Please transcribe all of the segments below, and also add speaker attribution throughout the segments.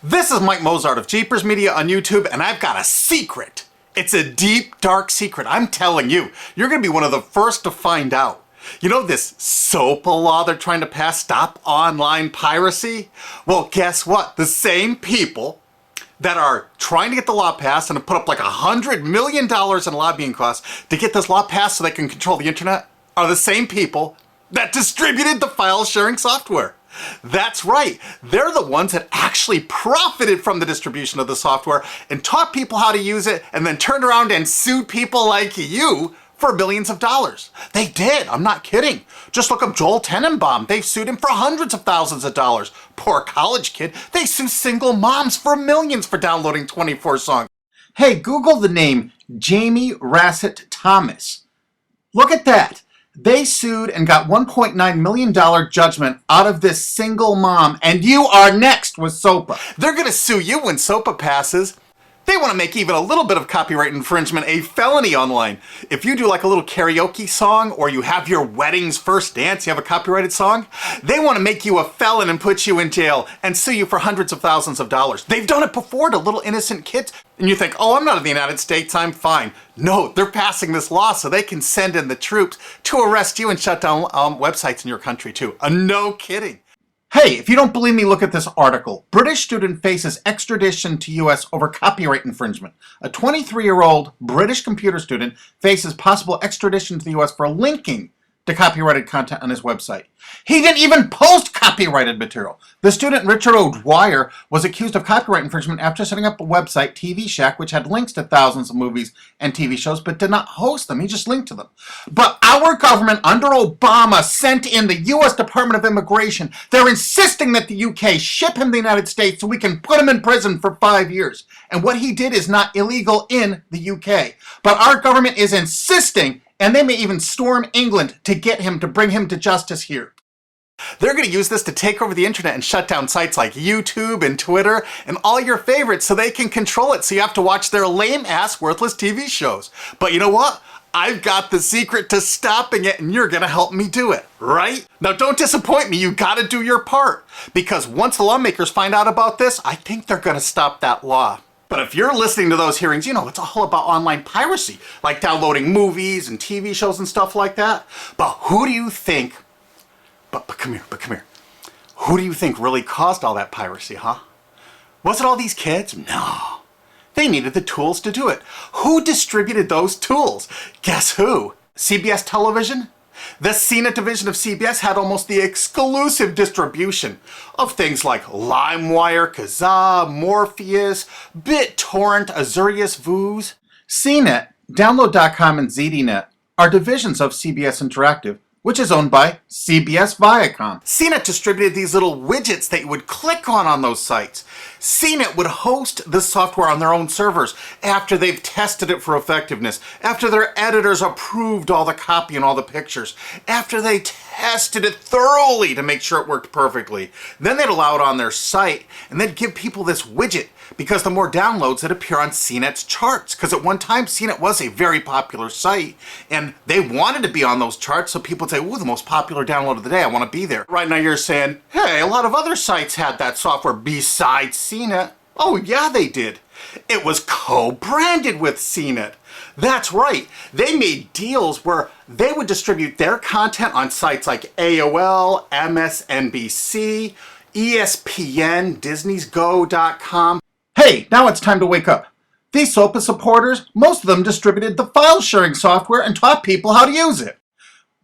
Speaker 1: This is Mike Mozart of Jeepers Media on YouTube, and I've got a secret. It's a deep, dark secret. I'm telling you, you're going to be one of the first to find out. You know this SOPA law they're trying to pass, Stop Online Piracy? Well, guess what? The same people that are trying to get the law passed and have put up like $100 million in lobbying costs to get this law passed so they can control the internet are the same people that distributed the file sharing software. That's right. They're the ones that actually profited from the distribution of the software and taught people how to use it and then turned around and sued people like you for billions of dollars. They did. I'm not kidding. Just look up Joel Tenenbaum. They've sued him for hundreds of thousands of dollars. Poor college kid. They sue single moms for millions for downloading 24 songs. Hey, Google the name Jamie Rasset Thomas. Look at that. They sued and got $1.9 million judgment out of this single mom, and you are next with SOPA. They're going to sue you when SOPA passes. They want to make even a little bit of copyright infringement a felony online. If you do like a little karaoke song, or you have your wedding's first dance, you have a copyrighted song, they want to make you a felon and put you in jail and sue you for hundreds of thousands of dollars. They've done it before to little innocent kids. And you think, oh, I'm not in the United States, I'm fine. No, they're passing this law so they can send in the troops to arrest you and shut down websites in your country too. No kidding. Hey, if you don't believe me, look at this article. British student faces extradition to U.S. over copyright infringement. A 23-year-old British computer student faces possible extradition to the U.S. for linking to copyrighted content on his website. He didn't even post copyrighted material. The student, Richard O'Dwyer, was accused of copyright infringement after setting up a website, TV Shack, which had links to thousands of movies and TV shows, but did not host them. He just linked to them. But our government under Obama sent in the U.S. Department of Immigration. They're insisting that the U.K. ship him to the United States so we can put him in prison for 5 years. And what he did is not illegal in the U.K. But our government is insisting, and they may even storm England to get him, to bring him to justice here. They're going to use this to take over the internet and shut down sites like YouTube and Twitter and all your favorites so they can control it, so you have to watch their lame-ass, worthless TV shows. But you know what? I've got the secret to stopping it, and you're going to help me do it, right? Now don't disappoint me, you got to do your part. Because once the lawmakers find out about this, I think they're going to stop that law. But if you're listening to those hearings, you know, it's all about online piracy, like downloading movies and TV shows and stuff like that. But who do you think, but come here. Who do you think really caused all that piracy, huh? Was it all these kids? No. They needed the tools to do it. Who distributed those tools? Guess who? CBS Television? The CNET division of CBS had almost the exclusive distribution of things like LimeWire, Kazaa, Morpheus, BitTorrent, Azurius, Vooz. CNET, Download.com, and ZDNet are divisions of CBS Interactive, which is owned by CBS Viacom. CNET distributed these little widgets that you would click on those sites. CNET would host the software on their own servers after they've tested it for effectiveness, after their editors approved all the copy and all the pictures, after they tested it thoroughly to make sure it worked perfectly. Then they'd allow it on their site, and they'd give people this widget, because the more downloads that appear on CNET's charts. Because at one time, CNET was a very popular site, and they wanted to be on those charts, so people would say, ooh, the most popular download of the day, I want to be there. Right now you're saying, hey, a lot of other sites had that software besides CNET. Oh yeah, they did. It was co-branded with CNET. That's right. They made deals where they would distribute their content on sites like AOL, MSNBC, ESPN, Disney'sGo.com. Hey, now it's time to wake up. These SOPA supporters, most of them distributed the file sharing software and taught people how to use it.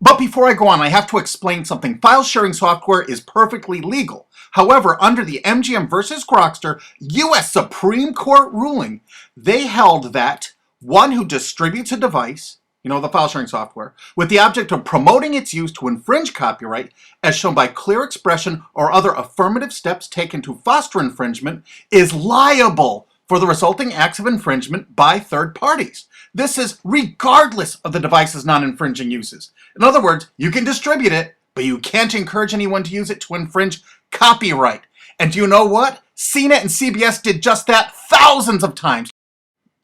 Speaker 1: But before I go on, I have to explain something. File sharing software is perfectly legal. However, under the MGM versus Grokster U.S. Supreme Court ruling, they held that one who distributes a device, you know, the file sharing software, with the object of promoting its use to infringe copyright, as shown by clear expression or other affirmative steps taken to foster infringement, is liable for the resulting acts of infringement by third parties. This is regardless of the device's non-infringing uses. In other words, you can distribute it, but you can't encourage anyone to use it to infringe copyright. And do you know what? CNET and CBS did just that thousands of times.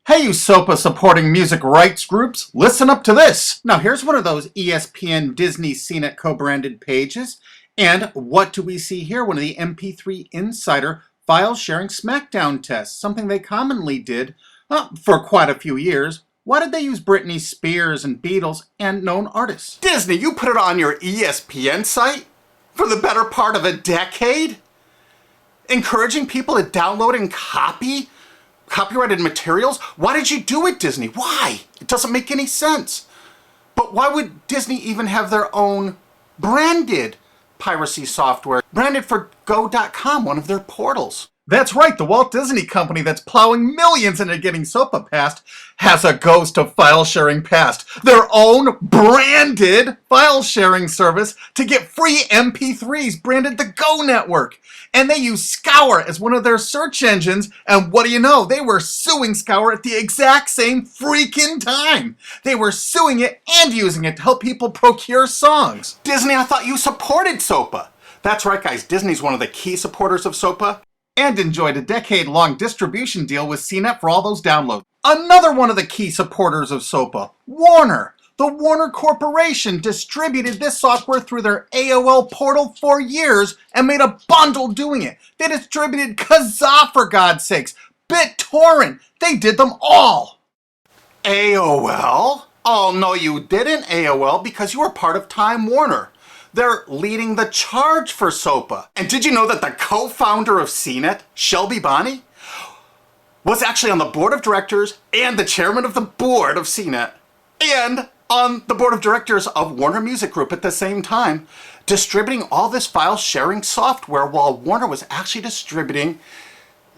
Speaker 1: Hey, you SOPA supporting music rights groups, listen up to this. Now here's one of those ESPN, Disney, CNET co-branded pages. And what do we see here? One of the MP3 Insider
Speaker 2: file sharing SmackDown tests, something they commonly did for quite a few years. Why did they use Britney Spears and Beatles and known artists?
Speaker 1: Disney, you put it on your ESPN site for the better part of a decade? Encouraging people to download and copy copyrighted materials? Why did you do it, Disney? Why? It doesn't make any sense. But why would Disney even have their own branded piracy software, branded for Go.com, one of their portals?
Speaker 2: That's right, the Walt Disney Company that's plowing millions into getting SOPA passed has a ghost of file sharing passed. Their own branded file sharing service to get free MP3s branded the Go Network. And they use Scour as one of their search engines, and what do you know? They were suing Scour at the exact same freaking time. They were suing it and using it to help people procure songs.
Speaker 1: Disney, I thought you supported SOPA. That's right, guys, Disney's one of the key supporters of SOPA.
Speaker 2: And enjoyed a decade-long distribution deal with CNET for all those downloads. Another one of the key supporters of SOPA, Warner. The Warner Corporation distributed this software through their AOL portal for years and made a bundle doing it. They distributed Kazaa, for God's sakes, BitTorrent. They did them all.
Speaker 1: AOL? Oh, no, you didn't, AOL, because you were part of Time Warner. They're leading the charge for SOPA. And did you know that the co-founder of CNET, Shelby Bonney, was actually on the board of directors and the chairman of the board of CNET and on the board of directors of Warner Music Group at the same time, distributing all this file sharing software while Warner was actually distributing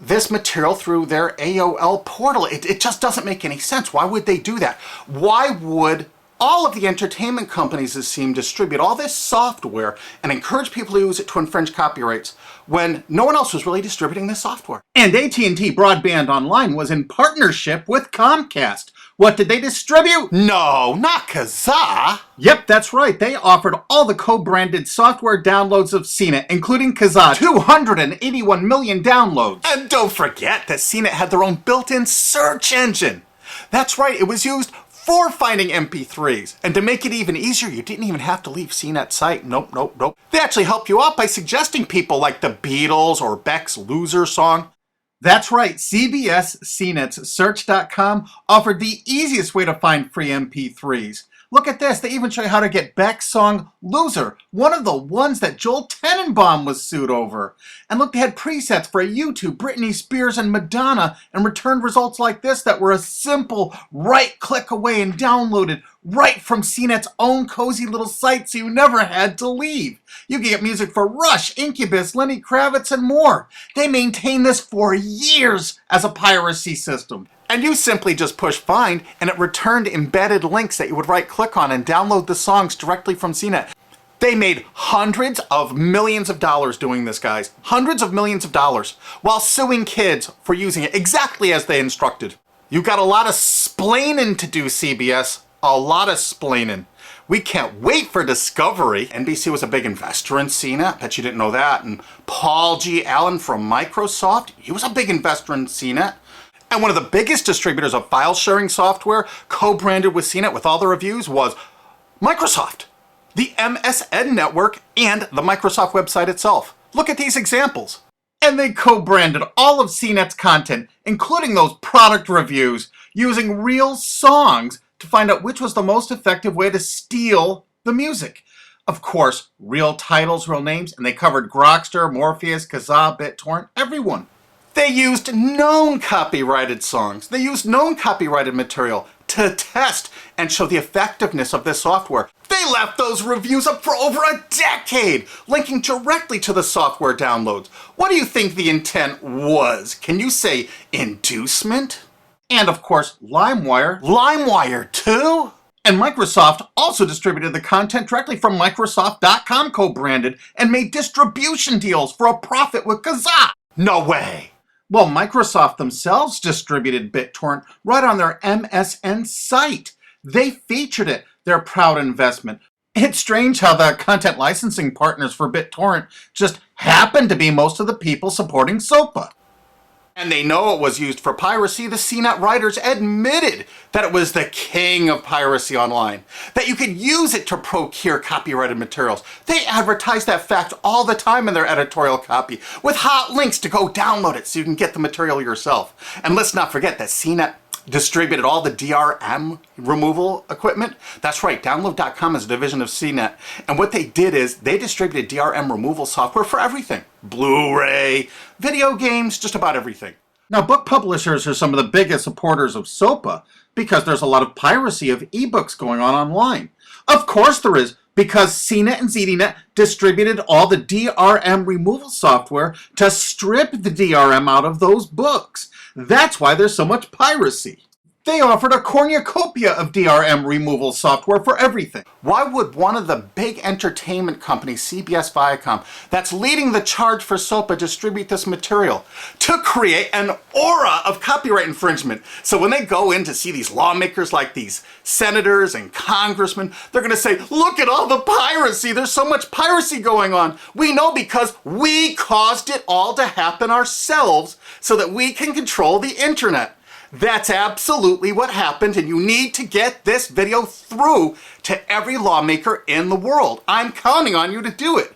Speaker 1: this material through their AOL portal. It just doesn't make any sense. Why would they do that? Why would all of the entertainment companies, it seemed, distribute all this software and encourage people to use it to infringe copyrights when no one else was really distributing this software?
Speaker 2: And AT&T Broadband Online was in partnership with Comcast. What did they distribute?
Speaker 1: No, not Kazaa.
Speaker 2: Yep, that's right. They offered all the co-branded software downloads of CNET, including Kazaa, 281 million downloads.
Speaker 1: And don't forget that CNET had their own built-in search engine. That's right, it was used for finding MP3s. And to make it even easier, you didn't even have to leave CNET's site. Nope. They actually help you out by suggesting people like the Beatles or Beck's Loser song.
Speaker 2: That's right, CBS CNET's Search.com offered the easiest way to find free MP3s. Look at this, they even show you how to get Beck's song Loser, one of the ones that Joel Tenenbaum was sued over. And look, they had presets for YouTube, Britney Spears, and Madonna, and returned results like this that were a simple right click away and downloaded right from CNET's own cozy little site, so you never had to leave. You can get music for Rush, Incubus, Lenny Kravitz, and more. They maintained this for years as a piracy system.
Speaker 1: And you simply just push find and it returned embedded links that you would right click on and download the songs directly from CNET. They made hundreds of millions of dollars doing this, guys. Hundreds of millions of dollars while suing kids for using it exactly as they instructed. You got a lot of splaining to do, CBS. A lot of splaining. We can't wait for Discovery. NBC was a big investor in CNET. Bet you didn't know that. And Paul G. Allen from Microsoft, he was a big investor in CNET. And one of the biggest distributors of file sharing software co-branded with CNET with all the reviews was Microsoft, the MSN network, and the Microsoft website itself. Look at these examples.
Speaker 2: And they co-branded all of CNET's content, including those product reviews, using real songs to find out which was the most effective way to steal the music. Of course, real titles, real names, and they covered Grokster, Morpheus, Kazaa, BitTorrent, everyone.
Speaker 1: They used known copyrighted songs. They used known copyrighted material to test and show the effectiveness of this software. They left those reviews up for over a decade, linking directly to the software downloads. What do you think the intent was? Can you say inducement?
Speaker 2: And of course, LimeWire.
Speaker 1: LimeWire too?
Speaker 2: And Microsoft also distributed the content directly from Microsoft.com co-branded and made distribution deals for a profit with Kazaa.
Speaker 1: No way.
Speaker 2: Well, Microsoft themselves distributed BitTorrent right on their MSN site. They featured it, their proud investment. It's strange how the content licensing partners for BitTorrent just happen to be most of the people supporting SOPA.
Speaker 1: And they know it was used for piracy. The CNET writers admitted that it was the king of piracy online, that you could use it to procure copyrighted materials. They advertise that fact all the time in their editorial copy with hot links to go download it so you can get the material yourself. And let's not forget that CNET distributed all the DRM removal equipment. That's right, Download.com is a division of CNET. And what they did is they distributed DRM removal software for everything. Blu-ray, video games, just about everything.
Speaker 2: Now, book publishers are some of the biggest supporters of SOPA because there's a lot of piracy of ebooks going on online. Of course there is, because CNET and ZDNet distributed all the DRM removal software to strip the DRM out of those books. That's why there's so much piracy. They offered a cornucopia of DRM removal software for everything.
Speaker 1: Why would one of the big entertainment companies, CBS Viacom, that's leading the charge for SOPA, distribute this material? To create an aura of copyright infringement. So when they go in to see these lawmakers like these senators and congressmen, they're going to say, look at all the piracy. There's so much piracy going on. We know because we caused it all to happen ourselves so that we can control the internet. That's absolutely what happened, and you need to get this video through to every lawmaker in the world. I'm counting on you to do it.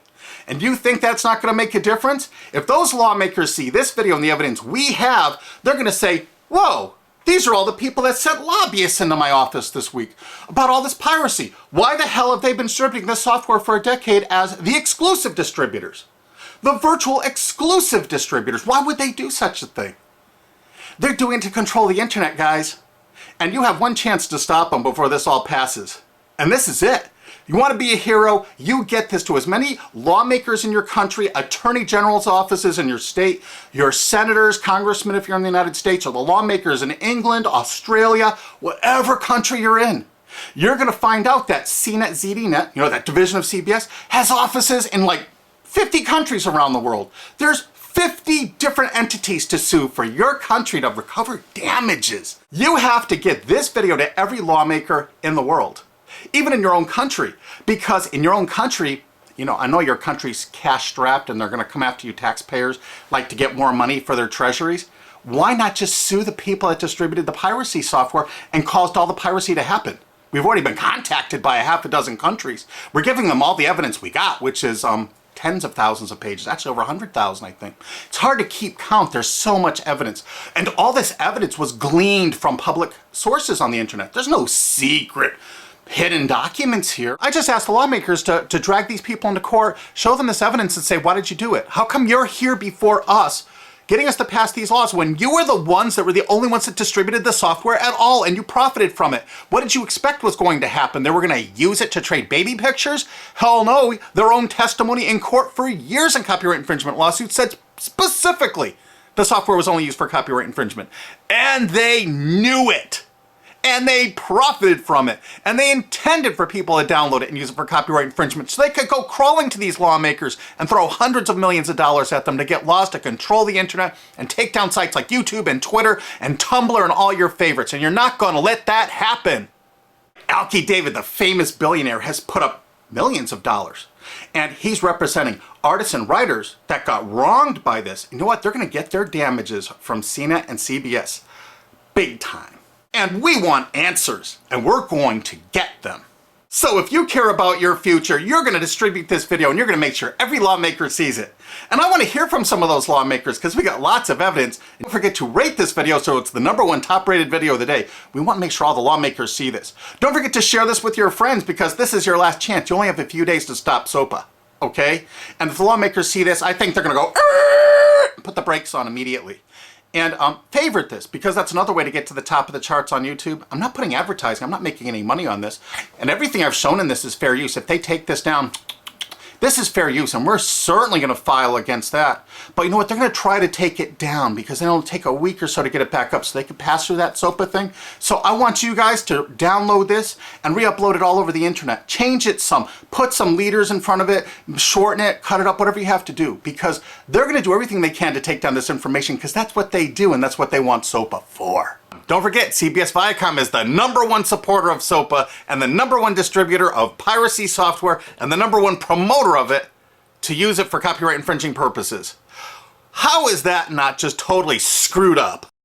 Speaker 1: And you think that's not going to make a difference? If those lawmakers see this video and the evidence we have, they're going to say, whoa, these are all the people that sent lobbyists into my office this week about all this piracy. Why the hell have they been distributing this software for a decade as the exclusive distributors? The virtual exclusive distributors. Why would they do such a thing? They're doing it to control the internet, guys. And you have one chance to stop them before this all passes. And this is it. You want to be a hero, you get this to as many lawmakers in your country, attorney general's offices in your state, your senators, congressmen if you're in the United States, or the lawmakers in England, Australia, whatever country you're in. You're going to find out that CNET, ZDNet, that division of CBS, has offices in like 50 countries around the world. There's 50 different entities to sue for your country to recover damages. You have to get this video to every lawmaker in the world, even in your own country, because in your own country, I know your country's cash strapped and they're going to come after you taxpayers like to get more money for their treasuries. Why not just sue the people that distributed the piracy software and caused all the piracy to happen? We've already been contacted by a half a dozen countries. We're giving them all the evidence we got, which is tens of thousands of pages, actually over 100,000, I think. It's hard to keep count. There's so much evidence. And all this evidence was gleaned from public sources on the internet. There's no secret hidden documents here. I just asked the lawmakers to drag these people into court, show them this evidence and say, why did you do it? How come you're here before us getting us to pass these laws when you were the ones that were the only ones that distributed the software at all and you profited from it? What did you expect was going to happen? They were going to use it to trade baby pictures? Hell no. Their own testimony in court for years in copyright infringement lawsuits said specifically the software was only used for copyright infringement. And they knew it. And they profited from it. And they intended for people to download it and use it for copyright infringement so they could go crawling to these lawmakers and throw hundreds of millions of dollars at them to get laws to control the internet and take down sites like YouTube and Twitter and Tumblr and all your favorites. And you're not going to let that happen. Alki David, the famous billionaire, has put up millions of dollars. And he's representing artists and writers that got wronged by this. You know what? They're going to get their damages from CNET and CBS. Big time. And we want answers, and we're going to get them. So if you care about your future, you're going to distribute this video and you're going to make sure every lawmaker sees it. And I want to hear from some of those lawmakers because we got lots of evidence. And don't forget to rate this video so it's the #1 top rated video of the day. We want to make sure all the lawmakers see this. Don't forget to share this with your friends because this is your last chance. You only have a few days to stop SOPA, okay? And if the lawmakers see this, I think they're going to go, put the brakes on immediately. And favorite this, because that's another way to get to the top of the charts on YouTube. I'm not putting advertising. I'm not making any money on this. And everything I've shown in this is fair use. If they take this down, this is fair use, and we're certainly going to file against that. But you know what? They're going to try to take it down because then it'll take a week or so to get it back up so they can pass through that SOPA thing. So I want you guys to download this and re-upload it all over the internet. Change it some. Put some leaders in front of it. Shorten it. Cut it up. Whatever you have to do. Because they're going to do everything they can to take down this information because that's what they do and that's what they want SOPA for. Don't forget, CBS Viacom is the #1 supporter of SOPA and the #1 distributor of piracy software and the #1 promoter of it to use it for copyright infringing purposes. How is that not just totally screwed up?